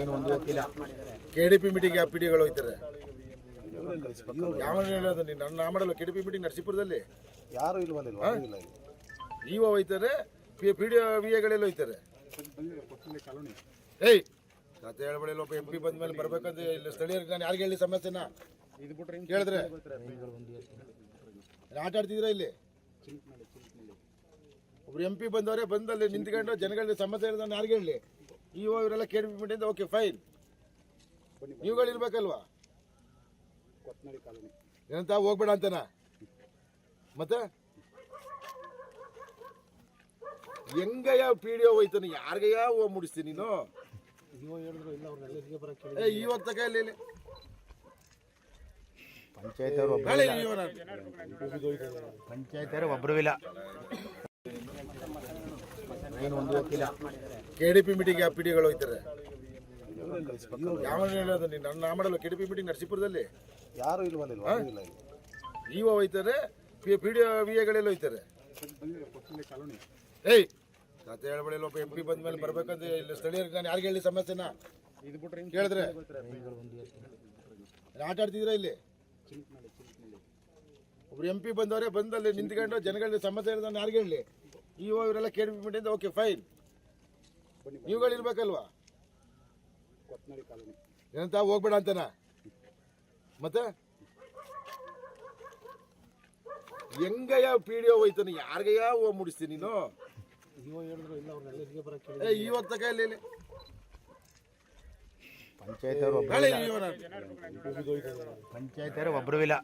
ಏನು ಒಂದು ಗೊತ್ತಿಲ್ಲ. KDP ಮೀಟಿಂಗ್ ಯಾವ ಪಿಡಿಗಳು ಹೋಗ್ತಾರೆ? ಯಾವ ಹೇಳೋದು ನೀನು? ನನ್ನ ಮಾಡಲ್ಲ. KDP ಮೀಟಿಂಗ್ ನರಸೀಪುರದಲ್ಲಿ ಯಾರು ಇಲ್ವಲ್ಲ. ಇವ ಹೋಯ್ತಾರೆ, PDO-VA-ಗಳೆಲ್ಲ ಹೋಯ್ತಾರೆ. ಏಯ್ ಕತೆ ಹೇಳ್ಬೇಡಿ. ಒಬ್ಬ MP ಬಂದ ಮೇಲೆ ಬರ್ಬೇಕಂತ ಇಲ್ಲಿ ಸ್ಥಳೀಯರಿಗೆ ನಾನು ಯಾರಿಗೆ ಹೇಳಿ ಸಮಸ್ಯೆನ ಕೇಳಿದ್ರೆ ಆಟ ಆಡ್ತಿದ್ರ ಇಲ್ಲಿ? ಒಬ್ರು MP ಬಂದವರೇ ಬಂದಲ್ಲಿ ನಿಂತ್ಕೊಂಡು ಜನಗಳಿಗೆ ಸಮಸ್ಯೆ ಇರೋದು ನಾನು ಯಾರಿಗೆ ಹೇಳಿ? ಇವರೆಲ್ಲ KDP ಮೀಟಿಂಗ್ ಓಕೆ ಫೈನ್, ನೀವುಗಳಿರ್ಬೇಕಲ್ವಾ? ಏನಂತ ಹೋಗ್ಬೇಡ ಅಂತನ? ಮತ್ತೆ ಹೆಂಗಯ್ಯ PDO ಹೋಯ್ತಾನೆ? ಯಾರಿಗಯ್ಯ ಹೂವು ಮುಡಿಸ್ತೀನಿ ನೀನು? ಇವಾಗ ತಕ ಇಲ್ಲಿ ಪಂಚಾಯತ್ ಒಬ್ರು ಇಲ್ಲ. ಏನು ಒಂದು ಗೊತ್ತಿಲ್ಲ. KDP ಮೀಟಿಂಗ್ ಯಾವ ಪಿಡಿಗಳು ಹೋಗ್ತಾರೆ? ಯಾವ ಹೇಳೋದು ನೀನು? ನನ್ನ ಮಾಡಲ್ಲ. KDP ಮೀಟಿಂಗ್ ನರಸೀಪುರದಲ್ಲಿ ಯಾರು ಇಲ್ವಲ್ಲ. ಇವ ಹೋಯ್ತಾರೆ, PDO-VA-ಗಳೆಲ್ಲ ಹೋಯ್ತಾರೆ. ಏಯ್ ಕತೆ ಹೇಳ್ಬೇಡಿ. ಒಬ್ಬ MP ಬಂದ ಮೇಲೆ ಬರ್ಬೇಕಂತ ಇಲ್ಲಿ ಸ್ಥಳೀಯರಿಗೆ ನಾನು ಯಾರಿಗೆ ಹೇಳಿ ಸಮಸ್ಯೆನ ಕೇಳಿದ್ರೆ ಆಟ ಆಡ್ತಿದ್ರ ಇಲ್ಲಿ? ಒಬ್ರು MP ಬಂದವರೇ ಬಂದಲ್ಲಿ ನಿಂತ್ಕೊಂಡು ಜನಗಳಿಗೆ ಸಮಸ್ಯೆ ಇರೋದು ನಾನು ಯಾರಿಗೆ ಹೇಳಿ? ಇವರೆಲ್ಲ KDP ಮೀಟಿಂಗ್ ಓಕೆ ಫೈನ್, ನೀವುಗಳಿರ್ಬೇಕಲ್ವಾ? ಏನಂತ ಹೋಗ್ಬೇಡ ಅಂತನ? ಮತ್ತೆ ಹೆಂಗಯ್ಯ PDO ಹೋಯ್ತಾನೆ? ಯಾರಿಗಯ್ಯ ಹೂವು ಮುಡಿಸ್ತೀನಿ ನೀನು? ಇವಾಗ ತಕ ಇಲ್ಲಿ ಪಂಚಾಯತ್ ಒಬ್ರು ಇಲ್ಲ.